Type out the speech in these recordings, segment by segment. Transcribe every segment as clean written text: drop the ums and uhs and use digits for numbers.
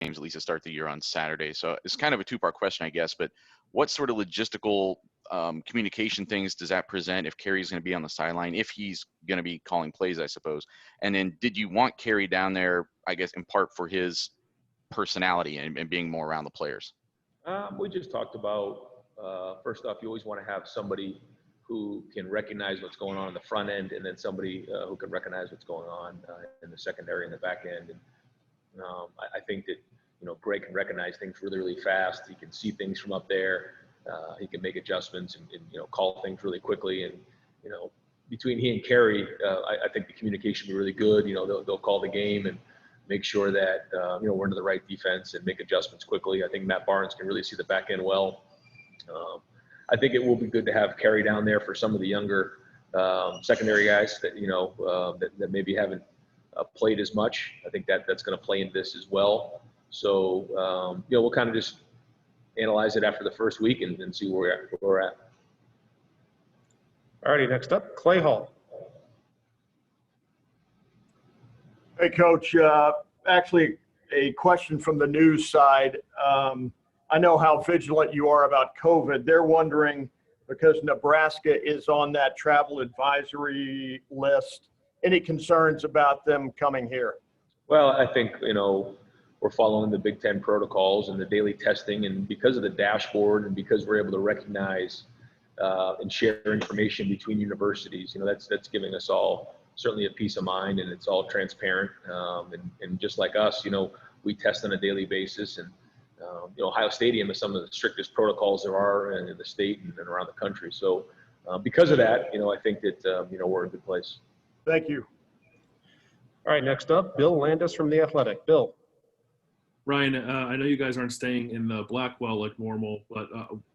games, at least to start the year on Saturday. So it's kind of a two-part question, I guess, but what sort of logistical communication things does that present if Kerry's going to be on the sideline, if he's going to be calling plays, I suppose? And then did you want Kerry down there, I guess, in part for his personality and being more around the players? We just talked about, first off, you always want to have somebody who can recognize what's going on in the front end, and then somebody who can recognize what's going on in the secondary and the back end. And I think that, Greg can recognize things really, really fast. He can see things from up there. He can make adjustments and call things really quickly. And, between he and Kerry, I think the communication will be really good. They'll call the game and make sure that, we're into the right defense and make adjustments quickly. I think Matt Barnes can really see the back end well. I think it will be good to have Kerry down there for some of the younger secondary guys that, that maybe haven't played as much. I think that's going to play into this as well. So, we'll kind of just analyze it after the first week and see where we're at. All righty, next up, Clay Hall. Hey, Coach. Actually, a question from the news side. I know how vigilant you are about COVID. They're wondering, because Nebraska is on that travel advisory list, any concerns about them coming here? Well, I think, we're following the Big Ten protocols and the daily testing, and because of the dashboard and because we're able to recognize and share information between universities, that's giving us all certainly a peace of mind, and it's all transparent. And just like us, we test on a daily basis, and Ohio Stadium is some of the strictest protocols there are in the state and around the country. So because of that, I think that, we're in a good place. Thank you. All right, next up, Bill Landis from The Athletic. Bill. Ryan, I know you guys aren't staying in the Blackwell like normal, but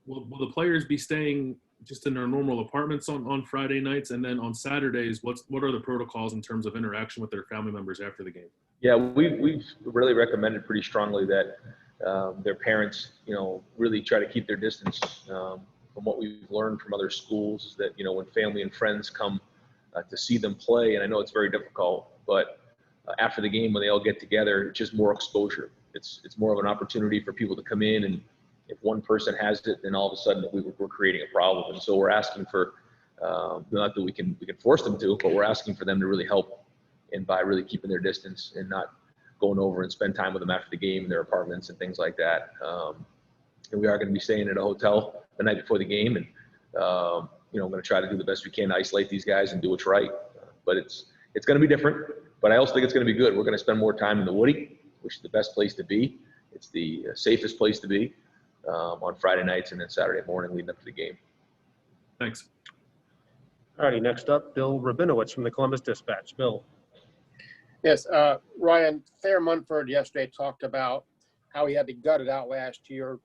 will the players be staying just in their normal apartments on Friday nights? And then on Saturdays, what are the protocols in terms of interaction with their family members after the game? Yeah, we've really recommended pretty strongly that their parents, really try to keep their distance. From what we've learned from other schools is that, when family and friends come to see them play, and I know it's very difficult, but after the game when they all get together, it's just more exposure. It's more of an opportunity for people to come in, and if one person has it, then all of a sudden we're creating a problem. And so we're asking for, not that we can force them to, but we're asking for them to really help, and by really keeping their distance and not going over and spend time with them after the game in their apartments and things like that. And we are going to be staying at a hotel the night before the game, and I'm going to try to do the best we can to isolate these guys and do what's right. But it's going to be different, but I also think it's going to be good. We're going to spend more time in the Woody, which is the best place to be. It's the safest place to be on Friday nights and then Saturday morning leading up to the game. Thanks. All righty, next up, Bill Rabinowitz from the Columbus Dispatch. Bill. Yes, Ryan, Thayer Munford yesterday talked about how he had to gut it out last year,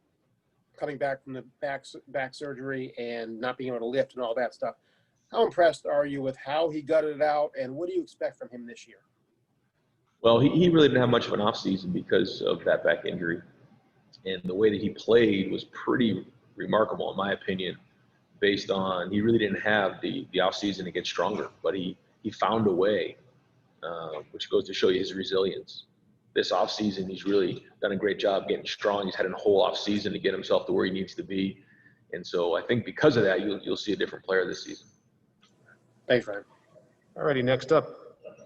coming back from the back surgery and not being able to lift and all that stuff. How impressed are you with how he gutted it out, and what do you expect from him this year? Well, he really didn't have much of an offseason because of that back injury. And the way that he played was pretty remarkable, in my opinion, based on he really didn't have the offseason to get stronger, but he found a way, which goes to show you his resilience. This offseason, he's really done a great job getting strong. He's had a whole offseason to get himself to where he needs to be. And so I think because of that, you'll see a different player this season. Thanks, Ryan. All righty, next up,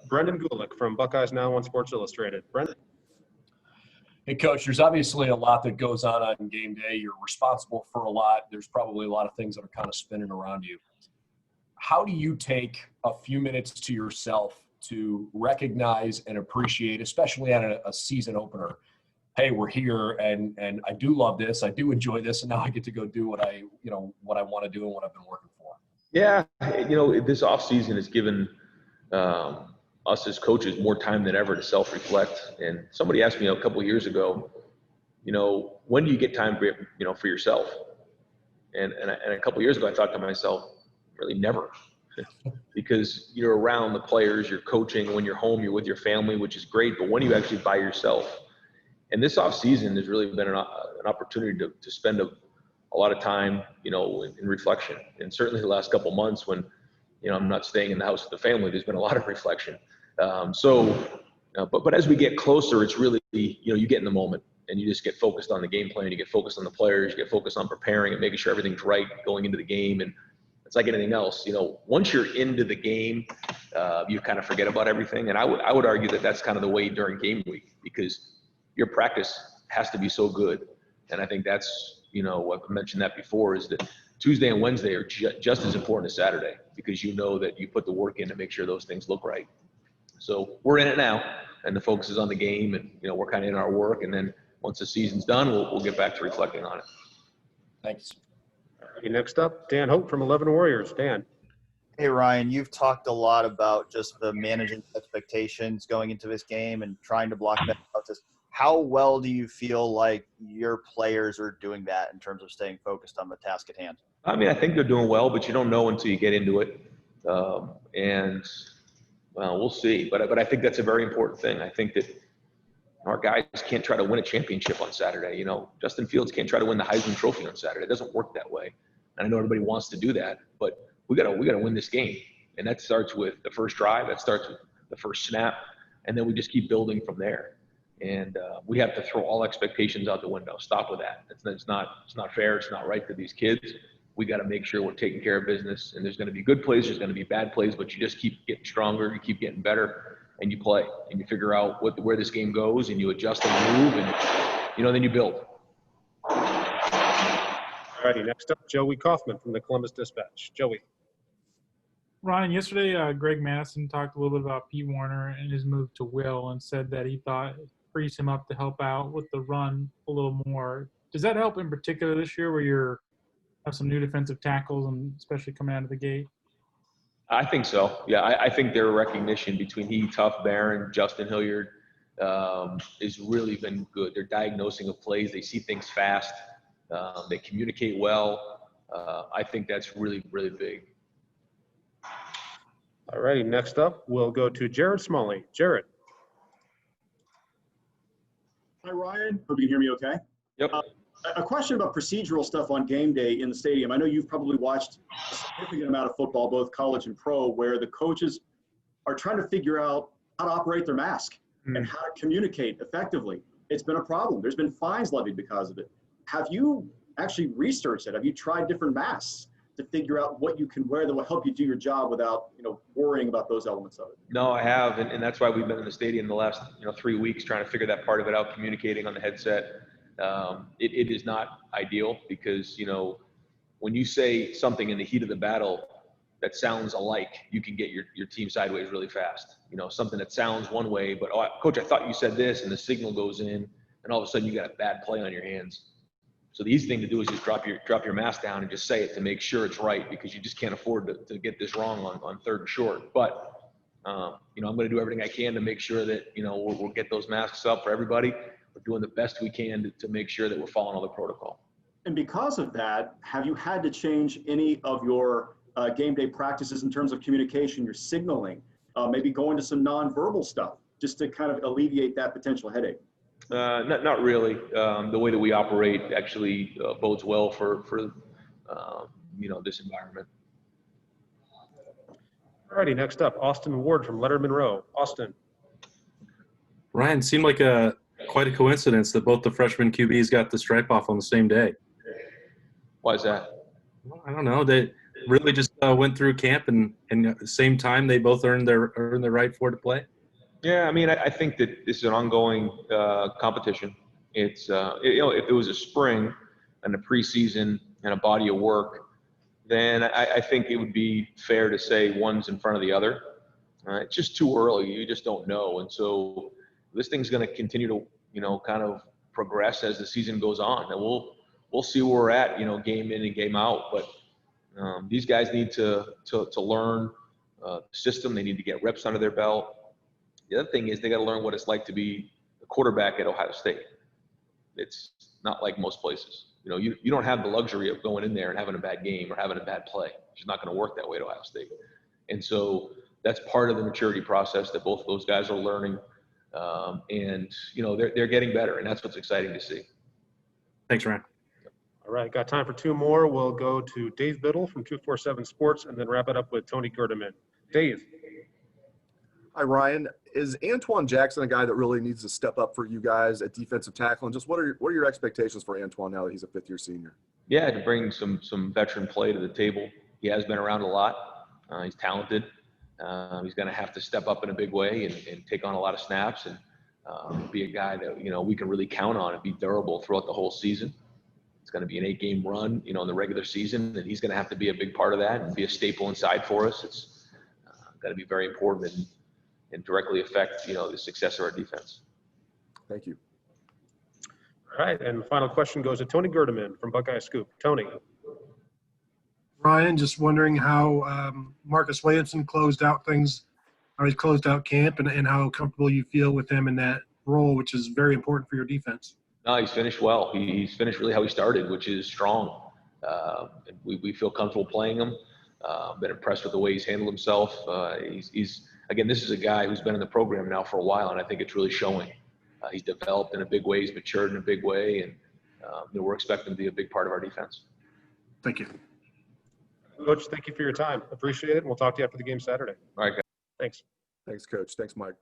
Brendan Gulick from Buckeyes Now on Sports Illustrated. Brendan. Hey, Coach, there's obviously a lot that goes on game day. You're responsible for a lot. There's probably a lot of things that are kind of spinning around you. How do you take a few minutes to yourself to recognize and appreciate, especially at a season opener, hey, we're here and I do love this, I do enjoy this, and now I get to go do what I want to do and what I've been working for? Yeah, this offseason has given us as coaches more time than ever to self-reflect. And somebody asked me a couple of years ago, when do you get time for yourself? And a couple of years ago, I thought to myself, really never. Because you're around the players, you're coaching. When you're home, you're with your family, which is great. But when are you actually by yourself? And this off season has really been an opportunity to spend a lot of time, in reflection. And certainly the last couple of months when, I'm not staying in the house with the family, there's been a lot of reflection. So But as we get closer, it's really, you get in the moment and you just get focused on the game plan. You get focused on the players. You get focused on preparing and making sure everything's right going into the game. And it's like anything else. Once you're into the game, you kind of forget about everything. And I would argue that that's kind of the way during game week, because your practice has to be so good. And I think that's, I've mentioned that before, is that Tuesday and Wednesday are just as important as Saturday, because you know that you put the work in to make sure those things look right. So we're in it now, and the focus is on the game, and we're kind of in our work. And then once the season's done, we'll get back to reflecting on it. Thanks. Okay, next up, Dan Hope from 11 Warriors. Dan. Hey, Ryan, you've talked a lot about just the managing expectations going into this game and trying to block that out. How well do you feel like your players are doing that in terms of staying focused on the task at hand? I mean, I think they're doing well, but you don't know until you get into it. Well, we'll see. But I think that's a very important thing. I think that our guys can't try to win a championship on Saturday. Justin Fields can't try to win the Heisman Trophy on Saturday. It doesn't work that way. And I know everybody wants to do that, but we gotta win this game. And that starts with the first drive. That starts with the first snap. And then we just keep building from there. And we have to throw all expectations out the window. Stop with that. It's not fair. It's not right to these kids. We got to make sure we're taking care of business. And there's going to be good plays. There's going to be bad plays, but you just keep getting stronger. You keep getting better, and you play, and you figure out where this game goes, and you adjust and move, and then you build. All righty, next up, Joey Kaufman from the Columbus Dispatch. Joey. Ryan, yesterday Greg Madison talked a little bit about Pete Warner and his move to Will, and said that he thought it frees him up to help out with the run a little more. Does that help in particular this year, where you have some new defensive tackles, and especially coming out of the gate? I think so. Yeah, I think their recognition between he, Tough, Barron, Justin Hilliard has really been good. They're diagnosing of plays. They see things fast. They communicate well. I think that's really, really big. All righty, next up, we'll go to Jared Smalley. Jared. Hi, Ryan. Hope you can hear me okay. Yep. A question about procedural stuff on game day in the stadium. I know you've probably watched a significant amount of football, both college and pro, where the coaches are trying to figure out how to operate their mask and how to communicate effectively. It's been a problem. There's been fines levied because of it. Have you actually researched it? Have you tried different masks to figure out what you can wear that will help you do your job without, worrying about those elements of it? No, I have, and that's why we've been in the stadium the last 3 weeks trying to figure that part of it out, communicating on the headset. It is not ideal, because when you say something in the heat of the battle that sounds alike, you can get your team sideways really fast. Something that sounds one way, but coach, I thought you said this, and the signal goes in, and all of a sudden you got a bad play on your hands. So the easy thing to do is just drop your mask down and just say it to make sure it's right, because you just can't afford to get this wrong on third and short. But I'm going to do everything I can to make sure that we'll get those masks up for everybody. We're doing the best we can to make sure that we're following all the protocol. And because of that, have you had to change any of your game day practices in terms of communication, your signaling, maybe going to some nonverbal stuff, just to kind of alleviate that potential headache? Not really. The way that we operate actually bodes well for this environment. All righty, next up, Austin Ward from Letterman Row. Austin. Ryan, seemed like quite a coincidence that both the freshman QBs got the stripe off on the same day. Why is that? I don't know. They really just went through camp, and at the same time they both earned their right for it to play. Yeah, I mean, I think that this is an ongoing competition. It's if it was a spring and a preseason and a body of work, then I think it would be fair to say one's in front of the other. It's just too early. You just don't know. And so this thing's going to continue to, kind of progress as the season goes on. And we'll see where we're at, game in and game out. But these guys need to learn the system. They need to get reps under their belt. The other thing is they got to learn what it's like to be a quarterback at Ohio State. It's not like most places. You don't have the luxury of going in there and having a bad game or having a bad play. It's just not going to work that way at Ohio State. And so that's part of the maturity process that both of those guys are learning. They're getting better, and that's what's exciting to see. Thanks, Ryan. All right, got time for two more. We'll go to Dave Biddle from 247 Sports, and then wrap it up with Tony Gerdeman. Dave. Hi, Ryan. Is Antoine Jackson a guy that really needs to step up for you guys at defensive tackle? And just what are your expectations for Antoine now that he's a fifth-year senior? Yeah, to bring some veteran play to the table. He has been around a lot. He's talented. He's going to have to step up in a big way and take on a lot of snaps and be a guy that, we can really count on and be durable throughout the whole season. It's going to be an 8-game run, in the regular season, and he's going to have to be a big part of that and be a staple inside for us. It's going to be very important and directly affect, the success of our defense. Thank you. All right, and the final question goes to Tony Gerdeman from Buckeye Scoop. Tony. Ryan, just wondering how Marcus Williamson closed out things, how he's closed out camp, and how comfortable you feel with him in that role, which is very important for your defense. No, he's finished well. He's finished really how he started, which is strong. We feel comfortable playing him. Been impressed with the way he's handled himself. He's again, this is a guy who's been in the program now for a while, and I think it's really showing. He's developed in a big way. He's matured in a big way, and we're expecting him to be a big part of our defense. Thank you. Coach, thank you for your time. Appreciate it, and we'll talk to you after the game Saturday. All right, guys. Thanks. Thanks, Coach. Thanks, Mike.